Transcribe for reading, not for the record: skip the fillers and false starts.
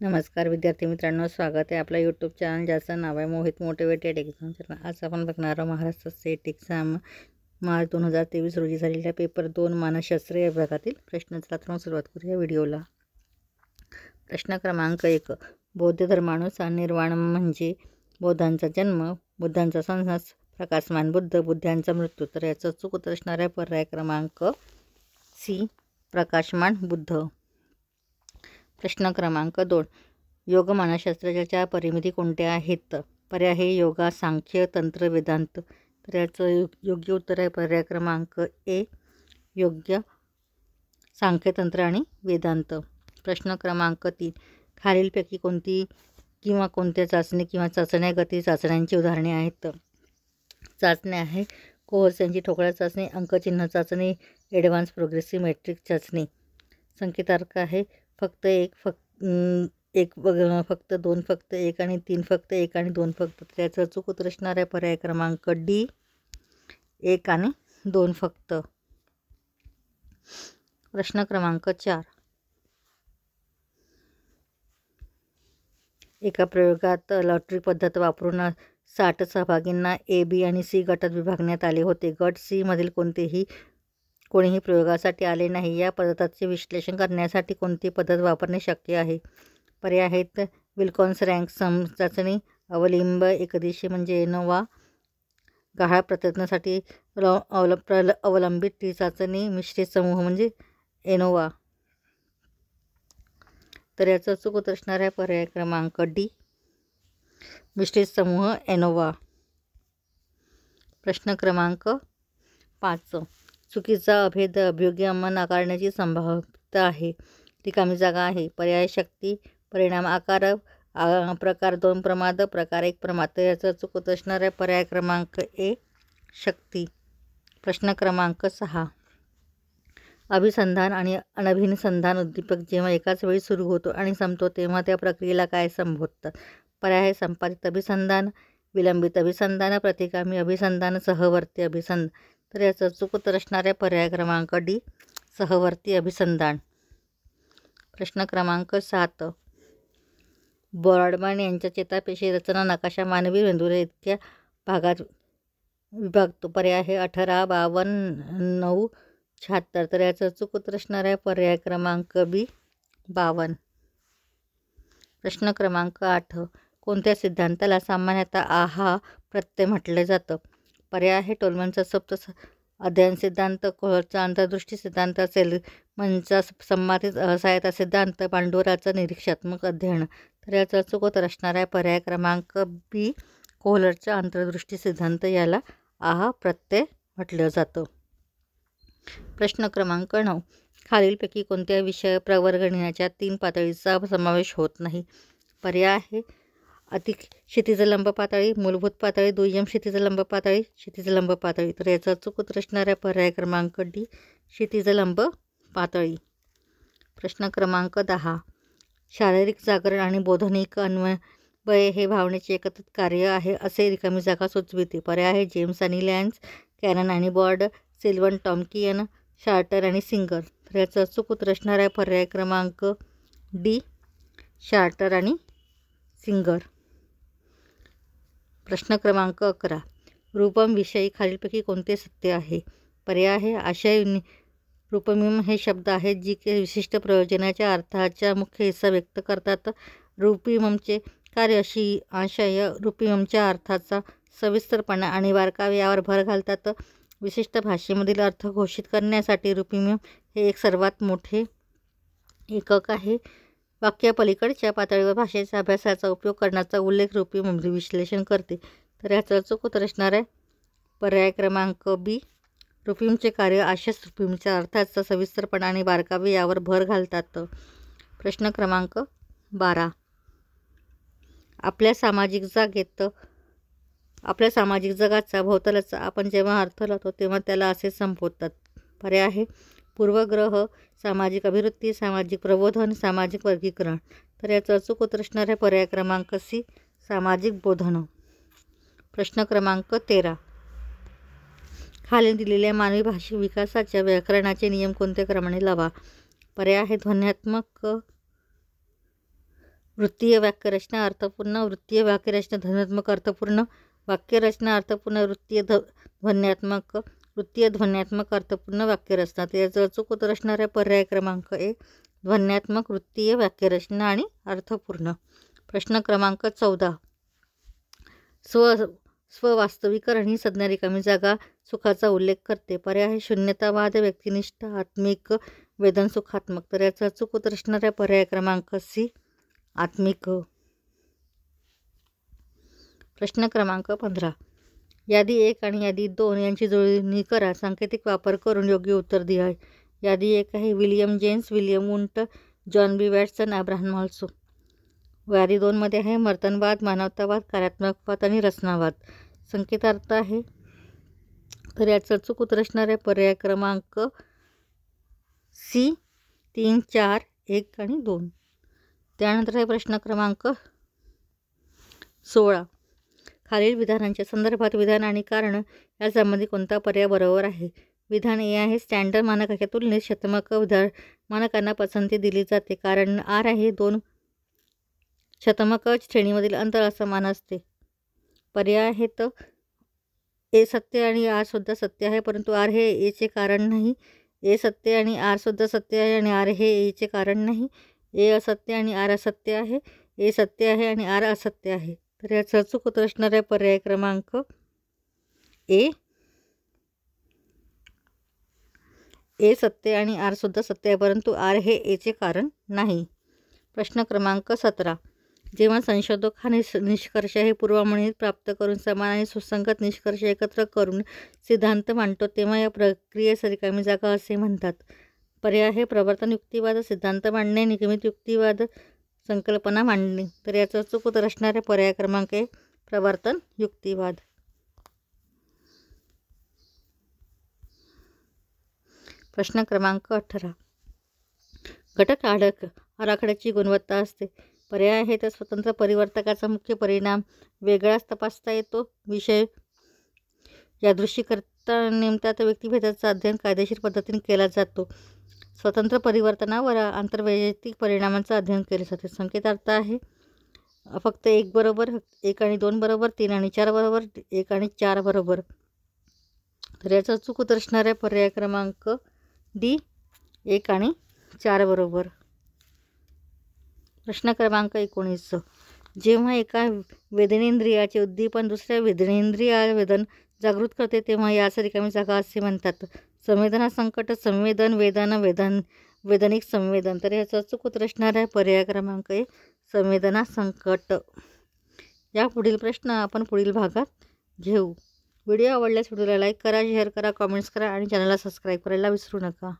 नमस्कार विद्यार्थी मित्रांनो, स्वागत आहे आपल्या यूट्यूब चॅनल ज्याचं नाव आहे मोहित मोटिवेटेड एक्झाम चॅनल। आज आपण बघणार आहोत महाराष्ट्र स्टेट एक्झाम मार्च 2023 रोजी झालेल्या पेपर 2 मानसशास्त्र या विभागातील प्रश्न। चला तर सुरुवात करूया व्हिडिओला। प्रश्न क्रमांक 1, बौद्ध धर्मानुसार निर्वाण म्हणजे बौद्धांचा जन्म, बुद्धांचा संन्यास, प्रकाशमान बुद्ध, बुद्धांचा मृत्यू। तर याचं चूक उत्तर असणार आहे पर्याय क्रमांक सी, प्रकाशमान बुद्ध। प्रश्न क्रमांक 2, योग मानसशास्त्राच्या 4 परिमिती कोणत्या आहेत? पर्याय आहे योगा, सांख्य, तंत्र, वेदांत। तर याचं योग्य उत्तर आहे पर्याय क्रमांक ए, योग्य, सांख्य, तंत्र आणि वेदांत। प्रश्न क्रमांक 3, खालीलपैकी कोणती किंवा कोणत्या चाचणी किंवा चाचण्या गती चाचण्यांची उदाहरणे आहेत? चाचण्या आहे कोहल्स यांची ठोकळा चाचणी, अंकचिन्ह चाचणी, ॲडव्हान्स प्रोग्रेसिव्ह मॅट्रिक्स चाचणी। संकेतार्क आहे फक्त एक, फक्त दोन, फक्त एक आणि तीन, फक्त एक आणि दोन, फक्त। त्याचं चूक उत्तर असणार आहे पर्याय क्रमांक डी, एक आणि दोन फक्त। प्रश्न क्रमांक 4, एका प्रयोगात लॉटरी पद्धत वापरून 60 सहभागींना ए, बी आणि सी गटात विभागण्यात आले होते। गट सी मधील कोणीही प्रयोगासाठी आले नाही। या पद्धतीचे विश्लेषण करण्यासाठी कोणती पद्धत वापरणे शक्य आहे? पर्याय आहेत विल्कोन्स रँक सम चाचणी, अवलिंब एकदिशी म्हणजे एनोवा, गहाळ प्रतिज्ञासाठी अवलंबित टी चाचणी, मिश्रित समूह म्हणजे एनोवा। तर याचं चूक उत्तर असणार आहे पर्याय क्रमांक डी, मिश्रित समूह एनोवा। प्रश्न क्रमांक 5, चुकीचा अभेद अभियोग्य नाकारण्याची संभाव्यता आहे। रिकामी जागा आहे। पर्याय शक्ती, परिणाम आकार, प्रकार 2 प्रमाद, प्रकार 1 प्रमाद। तर याचं चूक उत्तर असणार आहे पर्याय क्रमांक ए, शक्ती। प्रश्न क्रमांक 6, अभिसंधान आणि अनभिसंधान उद्दीपक जेव्हा एकाच वेळी सुरू होतो आणि संपतो तेव्हा त्या प्रक्रियेला काय संबोधतात? पर्याय आहे संपादित अभिसंधान, विलंबित अभिसंधान, प्रतिगामी अभिसंधान, सहवर्ती अभिसंधान। तर याचं चूक उत्तर असणार आहे पर्याय क्रमांक डी, सहवर्ती अभिसंधान। प्रश्न क्रमांक 7, ब्रॉडमॅन यांच्या चेतापेशी रचना नकाशा मानवी मेंदूला इतक्या भागात विभागतो। पर्याय आहे 18, 52, 9, 76। तर याचं चूक उत्तर असणार आहे पर्याय क्रमांक बी, 52। प्रश्न क्रमांक 8, कोणत्या सिद्धांताला सामान्यतः आहा प्रत्यय म्हटले जातं? पर्याय आहे टोलमनचा सप्त अध्ययन सिद्धांत, कोहलरचा अंतर्दृष्टी सिद्धांत, सेलिमनचा संमातित सहायता सिद्धांत, पांडुराचा निरीक्षात्मक अध्ययन। तर याचा चूक उत्तर असणार आहे पर्याय क्रमांक बी, कोहलरचा अंतर्दृष्टी सिद्धांत याला आहा प्रत्यय म्हटलं जातं। प्रश्न क्रमांक 9, खालीलपैकी कोणत्या विषय प्रवर्गणीच्या 3 पातळीचा समावेश होत नाही? पर्याय आहे अति क्षितिज लंब पातळी, मूलभूत पातळी, दुय्यम क्षितिज लंब पातळी, क्षितिज लंब पातळी। तर याचा चूक उत्तर असणार आहे पर्याय क्रमांक डी, क्षितिज लंब पातळी। प्रश्न क्रमांक 10, शारीरिक जागरण आणि बौद्धिक अन्वय हे भावनेचे एकत्रित कार्य आहे असे रिकामी जागा सुचविते। पर्याय आहे जेम्स आणि लॅन्स, कॅनन आणि बॉर्ड, सिल्वन, टॉमकियन, शार्टर आणि सिंगर। तर याचं चूक उत्तर असणार आहे पर्याय क्रमांक डी, शार्टर आणि सिंगर। प्रश्न क्रमांक 11, रूपम विषयी खालीलपैकी कोणते सत्य आहे? पर्याय आहे आशय रूपमिम हे शब्द आहेत जी के विशिष्ट प्रयोजनाच्या अर्थाचा मुख्य हिस्सा व्यक्त करतात। रूपमिमचे कार्य अशी आशय रूपमिमच्या अर्थाचा सविस्तरपणा आणि बारकावे यावर भर घालतात। विशिष्ट भाषेमधील अर्थ घोषित करण्यासाठी रूपमिम हे एक सर्वात मोठे एकक आहे। वाक्यापलीकडच्या पातळीवर भाषेच्या अभ्यासाचा उपयोग करण्याचा उल्लेख रूपमिम विश्लेषण करते। तर याचं चूक उत्तर असणार आहे पर्याय क्रमांक बी, रूपमिमचे कार्य आशय रूपमिमच्या अर्थाचा सविस्तरपणा आणि बारकावे यावर भर घालतात। प्रश्न क्रमांक 12, आपल्या सामाजिक जगाचा भोवतालचा आपण जेव्हा अर्थ लावतो तेव्हा त्याला असे संबोधतात। पर्याय आहे पूर्वग्रह, सामाजिक अभिवृत्ती, सामाजिक प्रबोधन, सामाजिक वर्गीकरण। तर याचं चूक उत्तर असणार आहे पर्याय क्रमांक सी, सामाजिक बोधन। प्रश्न क्रमांक 13, खाली दिलेल्या मानवी भाषिक विकासाच्या व्याकरणाचे नियम कोणत्या क्रमाने लावा? पर्याय आहे ध्वन्यात्मक, वृत्तीय वाक्यरचना अर्थपूर्ण, वृत्तीय वाक्यरचना ध्वन्यात्मक अर्थपूर्ण, वाक्यरचना अर्थपूर्ण, ध्वन्यात्मक, वृत्तीय ध्वन्यात्मक अर्थपूर्ण वाक्यरचना. तर याचं अचूक उत्तर असणार आहे पर्याय क्रमांक ए, ध्वन्यात्मक, वृत्तीय वाक्यरचना आणि अर्थपूर्ण. प्रश्न क्रमांक 14. स्ववास्तविकरण ही संज्ञा रिकामी जागा सुखाचा उल्लेख करते. पर्याय आहे शून्यतावाद, व्यक्तिनिष्ठ, आत्मिक, वेदन सुखात्मक. तर याचा अचूक उत्तर असणार आहे पर्याय क्रमांक सी, आत्मिक. प्रश्न क्रमांक 15. यादी 1 आणि यादी 2 यांची जुळणी करा. सांकेतिक वापर करून योग्य उत्तर द्या. यादी 1 आहे William James, William Wundt, John B Watson, Abraham माल्सो. यादी 2 मध्ये आहे वर्तनवाद, मानवतावाद, कार्यात्मकवाद आणि रचनावाद. संकेतार्थ आहे. तर याचं अचूक उत्तर असणार आहे पर्याय क्रमांक सी, 3, 4, 1 आणि 2. त्यानंतर आहे प्रश्न क्रमांक 16. खालील विधानांच्या संदर्भात विधान आणि कारण यासंबंधी कोणता पर्याय बरोबर आहे? विधान ए आहे स्टँडर्ड मानकाच्या तुलनेत शतमानक मानकांना पसंती दिली जाते. कारण आर आहे 2 शतमानक श्रेणीमधील अंतर असमान असते. पर्याय आहेत ए सत्य आणि आर सुद्धा सत्य आहे, परंतु आर हे एचे कारण नाही. ए सत्य आणि आर सुद्धा सत्य आहे आणि आर हे एचे कारण नाही. ए असत्य आणि आर असत्य आहे. ए सत्य आहे आणि आर असत्य आहे. तर याचं अचूक उत्तर असणार आहे पर्याय क्रमांक ए, ए सत्य आणि आर सुद्धा सत्य आहे, परंतु आर हे एचे कारण नाही. प्रश्न क्रमांक 17. जेव्हा संशोधक हा निष्कर्ष हे पूर्वमणीत प्राप्त करून समान आणि सुसंगत निष्कर्ष एकत्र करून सिद्धांत मांडतो, तेव्हा या प्रक्रियेस रिकामी जागा असे म्हणतात. पर्याय आहे प्रवर्तन युक्तिवाद, सिद्धांत मांडणे, निगमित युक्तिवाद, संकल्पना मांडणे. तर याचं अचूक उत्तर असणार आहे पर्याय क्रमांक ए, प्रवर्तन युक्तिवाद. प्रश्न क्रमांक 18. घटक आराखड्याची गुणवत्ता असते. पर्याय आहे तर स्वतंत्र परिवर्तकाचा मुख्य परिणाम वेगळाच तपासता येतो. विषय यादृच्छिकता नेमतात. व्यक्तिभेदाचा अध्ययन कायदेशीर पद्धतीने केला जातो. स्वतंत्र परिवर्तनावर आंतरवैयक्तिक परिणामांचं अध्ययन केले जाते. संकेतार्थ आहे फक्त 1 बरोबर, 1 आणि 2 बरोबर, 3 आणि 4 बरोबर, 1 आणि 4 बरोबर. तर याचं अचूक उत्तर असणार आहे पर्याय क्रमांक डी, 1 आणि 4 बरोबर. प्रश्न क्रमांक 19. जेव्हा एका वेदनेंद्रियाचे उद्दीपन दुसऱ्या वेदनेंद्रिया वेदन जागृत करते, तेव्हा यास रिकामी जागा असे म्हणतात. संवेदना संकट, संवेदन, वेदन, वेदनिक संवेदन. तर याचं अचूक उत्तर असणार आहे पर्याय क्रमांक ए, संवेदना संकट. या पुढील प्रश्न आपण पुढील भागात घेऊ. व्हिडिओ आवडल्यास व्हिडिओला लाईक करा, शेअर करा, कॉमेंट्स करा आणि चॅनलला सबस्क्राईब करायला विसरू नका.